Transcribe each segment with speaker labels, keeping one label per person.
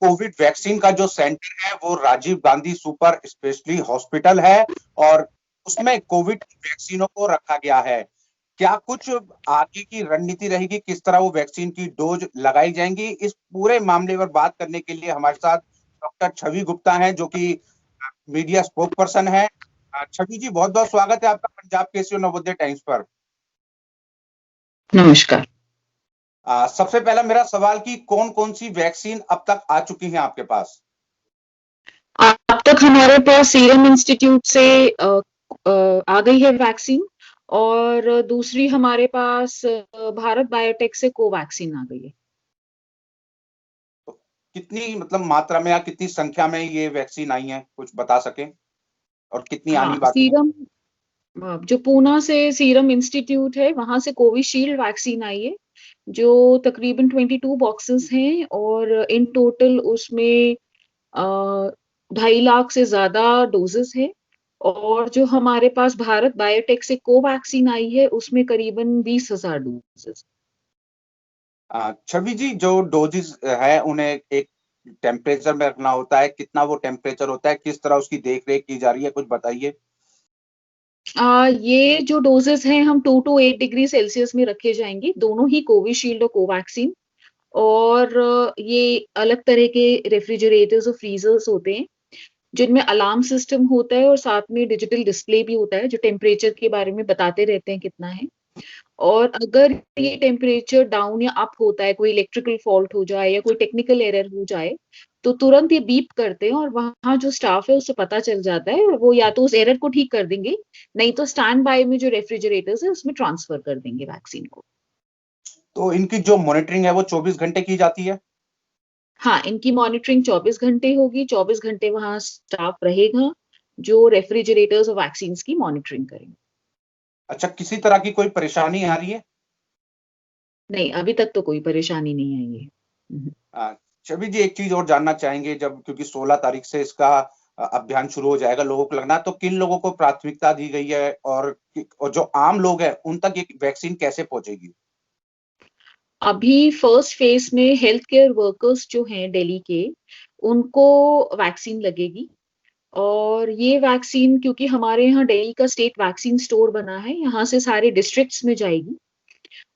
Speaker 1: Covid vaccine का जो centre है वो Rajiv Gandhi super speciality hospital है और उसमें कोविड वैक्सीनों को रखा गया है। क्या कुछ आगे की रणनीति रहेगी, किस तरह वो वैक्सीन की डोज लगाई जाएंगी? इस पूरे मामले पर बात करने के लिए हमारे साथ डॉक्टर छवि गुप्ता हैं, जो कि मीडिया स्पोक पर्सन है। छवि जी, बहुत बहुत स्वागत है आपका पंजाब केसरी नवोदय टाइम्स पर।
Speaker 2: नमस्कार।
Speaker 1: सबसे पहला मेरा सवाल कि कौन कौन सी वैक्सीन अब तक आ चुकी हैं आपके पास?
Speaker 2: अब तक हमारे पास सीरम इंस्टीट्यूट से आ गई है वैक्सीन, और दूसरी हमारे पास भारत बायोटेक से कोवैक्सीन आ गई है।
Speaker 1: तो कितनी मतलब मात्रा में या कितनी संख्या में ये वैक्सीन आई है, कुछ बता सकें, और कितनी आनी
Speaker 2: हाँ,
Speaker 1: बाकी है?
Speaker 2: जो पूना से सीरम इंस्टीट्यूट है वहां से कोविशील्ड वैक्सीन आई है, जो तकरीबन 22 बॉक्सेस हैं, और इन टोटल उसमें 2.5 लाख से ज्यादा डोजेस है। और जो हमारे पास भारत बायोटेक से कोवैक्सीन आई है उसमें करीबन 20,000 डोजेस।
Speaker 1: छवि जी, जो डोजेस है उन्हें एक टेम्परेचर में रखना होता है, कितना वो टेम्परेचर होता है, किस तरह उसकी देख रेख की जा रही है, कुछ बताइए।
Speaker 2: ये जो डोजेस हैं हम 2 to 8 डिग्री सेल्सियस में रखे जाएंगे, दोनों ही कोविशील्ड और कोवैक्सीन। और ये अलग तरह के रेफ्रिजरेटर्स और फ्रीजर्स होते हैं, जिनमें अलार्म सिस्टम होता है और साथ में डिजिटल डिस्प्ले भी होता है, जो टेम्परेचर के बारे में बताते रहते हैं कितना है। और अगर ये टेम्परेचर डाउन या अप होता है, कोई इलेक्ट्रिकल फॉल्ट हो जाए या कोई टेक्निकल एरर हो जाए, तो तुरंत ये बीप करते हैं और वहाँ जो स्टाफ है उससे पता चल जाता है, और वो या तो उस एरर को ठीक कर देंगे, नहीं तो स्टैंड बाय में जो रेफ्रिजरेटर्स है उसमें ट्रांसफर कर देंगे वैक्सीन को।
Speaker 1: तो इनकी जो मॉनिटरिंग है वो 24 घंटे की जाती है?
Speaker 2: हाँ, इनकी मॉनिटरिंग 24 घंटे होगी, 24 घंटे वहाँ स्टाफ रहेगा जो रेफ्रिजरेटर्स और वैक्सीन की मॉनिटरिंग करेंगे।
Speaker 1: अच्छा, किसी तरह की कोई परेशानी आ रही है?
Speaker 2: नहीं, अभी तक तो कोई परेशानी नहीं आई है।
Speaker 1: छवि जी, एक चीज और जानना चाहेंगे, जब क्योंकि 16 तारीख से इसका अभियान शुरू हो जाएगा, लोगों को लगना, तो किन लोगों को प्राथमिकता दी गई है और जो आम लोग हैं उन तक ये वैक्सीन कैसे पहुंचेगी?
Speaker 2: अभी फर्स्ट फेज में हेल्थ केयर वर्कर्स जो हैं दिल्ली के, उनको वैक्सीन लगेगी। और ये वैक्सीन, क्योंकि हमारे यहाँ दिल्ली का स्टेट वैक्सीन स्टोर बना है, यहाँ से सारे डिस्ट्रिक्ट्स में जाएगी।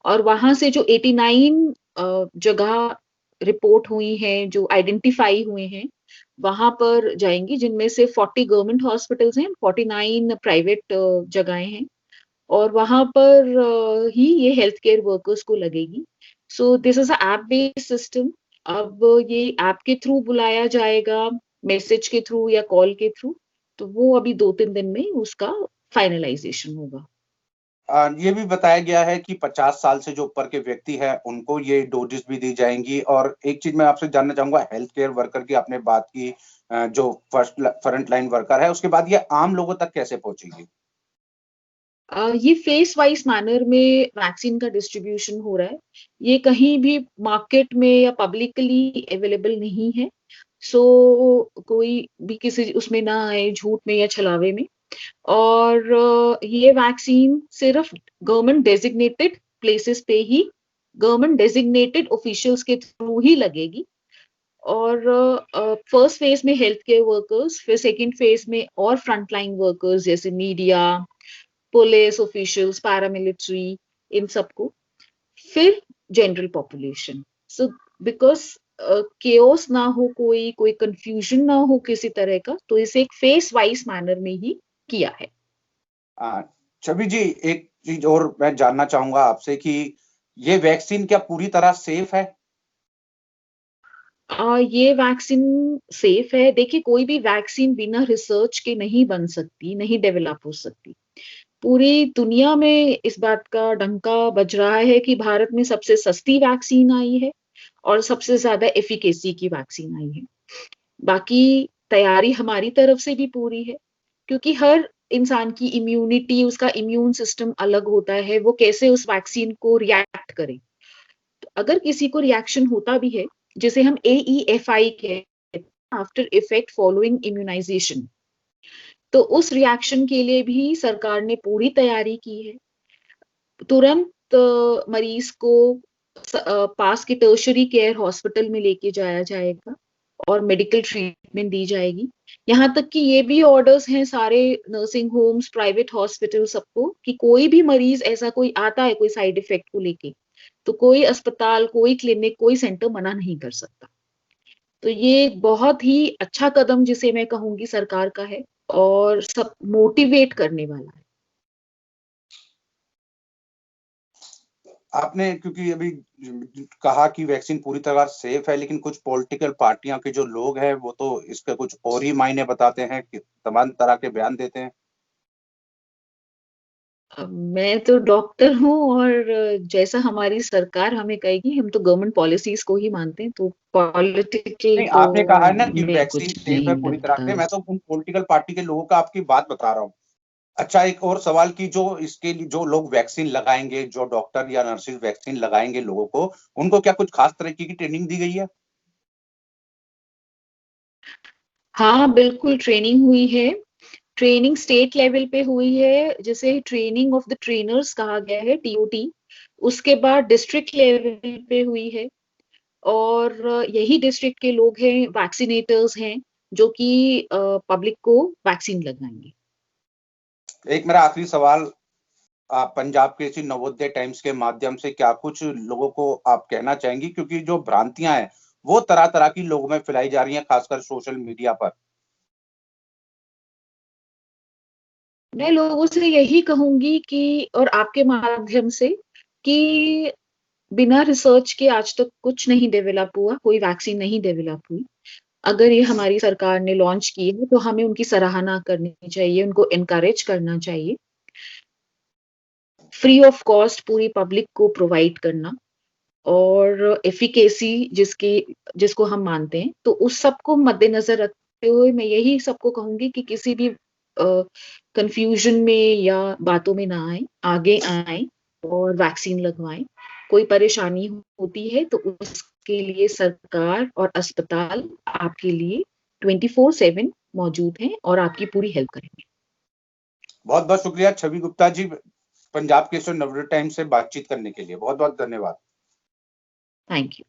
Speaker 2: और वहां से जो 89 जगह रिपोर्ट हुई हैं, जो आइडेंटिफाई हुए हैं, वहां पर जाएंगी, जिनमें से 40 गवर्नमेंट हॉस्पिटल्स हैं, 49 प्राइवेट जगहें हैं। और वहां पर ही ये हेल्थ केयर वर्कर्स को लगेगी। So this is a app based system. अब ये ऐप के थ्रू बुलाया जाएगा, मैसेज के थ्रू या कॉल के थ्रू, तो वो अभी 2-3 दिन में उसका फाइनलाइजेशन होगा।
Speaker 1: ये भी बताया गया है कि 50 साल से जो ऊपर के व्यक्ति हैं उनको ये डोजेस भी दी जाएंगी। और एक चीज मैं आपसे जानना चाहूंगा, हेल्थ केयर वर्कर की आपने बात की, जो फ्रंट लाइन वर्कर है, उसके बाद ये आम लोगों तक कैसे पहुंचेगी?
Speaker 2: ये फेस वाइज मैनर में वैक्सीन का डिस्ट्रीब्यूशन हो रहा है। ये कहीं भी मार्केट में या पब्लिकली अवेलेबल नहीं है। सो कोई भी किसी उसमें ना आए झूठ में या छलावे में। और ये वैक्सीन सिर्फ गवर्नमेंट डेजिग्नेटेड प्लेसेस पे ही, गवर्नमेंट डेजिग्नेटेड ऑफिशियल्स के थ्रू ही लगेगी। और फर्स्ट फेज में हेल्थ केयर वर्कर्स, फिर सेकंड फेज में और फ्रंटलाइन वर्कर्स जैसे मीडिया, पुलिस ऑफिशियल्स, पैरामिलिट्री, इन सबको, फिर general population. So because chaos ना हो, कोई कंफ्यूजन ना हो किसी तरह का, तो इसे एक फेस वाइज मैनर में ही किया है।
Speaker 1: छवि जी, एक चीज और मैं जानना चाहूंगा आपसे कि ये वैक्सीन क्या पूरी तरह सेफ है?
Speaker 2: ये वैक्सीन सेफ है। देखिए, कोई भी वैक्सीन बिना रिसर्च के नहीं बन सकती, नहीं डेवलप हो सकती। पूरी दुनिया में इस बात का डंका बज रहा है कि भारत में सबसे सस्ती वैक्सीन आई है और सबसे ज्यादा एफिकेसी की वैक्सीन आई है। बाकी तैयारी हमारी तरफ से भी पूरी है, क्योंकि हर इंसान की इम्यूनिटी, उसका इम्यून सिस्टम अलग होता है, वो कैसे उस वैक्सीन को रिएक्ट करे। तो अगर किसी को रिएक्शन होता भी है, जिसे हम AEFI कहते हैं, आफ्टर इफेक्ट फॉलोइंग इम्यूनाइजेशन, तो उस रिएक्शन के लिए भी सरकार ने पूरी तैयारी की है। तुरंत मरीज को पास के टर्शरी केयर हॉस्पिटल में लेके जाया जाएगा, और मेडिकल ट्रीटमेंट दी जाएगी। यहाँ तक कि ये भी ऑर्डर्स हैं सारे नर्सिंग होम्स, प्राइवेट हॉस्पिटल सबको, कि कोई भी मरीज ऐसा कोई आता है कोई साइड इफेक्ट को लेके, तो कोई अस्पताल, कोई क्लिनिक, कोई सेंटर मना नहीं कर सकता। तो ये बहुत ही अच्छा कदम जिसे मैं कहूंगी सरकार का है, और सब मोटिवेट करने वाला है।
Speaker 1: आपने क्योंकि अभी कहा कि वैक्सीन पूरी तरह सेफ है, लेकिन कुछ पॉलिटिकल पार्टियां के जो लोग हैं वो तो इसके कुछ और ही मायने बताते हैं, कि तमाम तरह के बयान देते हैं।
Speaker 2: मैं तो डॉक्टर हूँ, और जैसा हमारी सरकार हमें कहेगी हम तो गवर्नमेंट पॉलिसीज को ही मानते हैं, तो पॉलिटिकल
Speaker 1: नहीं,
Speaker 2: तो
Speaker 1: आपने कहा है ना कि
Speaker 2: मैं
Speaker 1: वैक्सीन
Speaker 2: कुछ
Speaker 1: सेफ है
Speaker 2: नहीं
Speaker 1: पूरी तरह
Speaker 2: बता।
Speaker 1: से, मैं तो उन पॉलिटिकल पार्टी के लोगों का आपकी बात बता रहा हूँ। अच्छा, एक और सवाल कि जो इसके लिए जो लोग वैक्सीन लगाएंगे, जो डॉक्टर या नर्सिस वैक्सीन लगाएंगे लोगों को, उनको क्या कुछ खास तरीके की ट्रेनिंग दी गई है?
Speaker 2: हाँ बिल्कुल, ट्रेनिंग हुई है। ट्रेनिंग स्टेट लेवल पे हुई है, जिसे ट्रेनिंग ऑफ द ट्रेनर्स कहा गया है, टीओटी। उसके बाद डिस्ट्रिक्ट लेवल पे हुई है, और यही डिस्ट्रिक्ट के लोग हैं, वैक्सीनेटर्स हैं, जो कि पब्लिक को वैक्सीन लगाएंगे।
Speaker 1: एक मेरा आखिरी सवाल, आप पंजाब केसरी नवोदय टाइम्स के माध्यम से क्या कुछ लोगों को आप कहना चाहेंगी, क्योंकि जो भ्रांतियां हैं वो तरह तरह की लोगों में फैलाई जा रही हैं, खासकर सोशल मीडिया पर।
Speaker 2: मैं लोगों से यही कहूंगी कि, और आपके माध्यम से, कि बिना रिसर्च के आज तक कुछ नहीं डेवलप हुआ, कोई वैक्सीन नहीं डेवलप हुई। अगर ये हमारी सरकार ने लॉन्च की है तो हमें उनकी सराहना करनी चाहिए, उनको एनकरेज करना चाहिए। फ्री ऑफ कॉस्ट पूरी पब्लिक को प्रोवाइड करना, और एफिकेसी जिसको हम मानते हैं, तो उस सब को मद्देनजर रखते हुए मैं यही सबको कहूंगी कि किसी भी कंफ्यूजन में या बातों में ना आए, आगे आए और वैक्सीन लगवाएं। कोई परेशानी होती है तो उसके लिए सरकार और अस्पताल आपके लिए 24/7 मौजूद हैं और आपकी पूरी हेल्प करेंगे।
Speaker 1: बहुत बहुत शुक्रिया छवि गुप्ता जी, पंजाब केसरी नवोदय टाइम्स से बातचीत करने के लिए बहुत बहुत धन्यवाद।
Speaker 2: Thank you.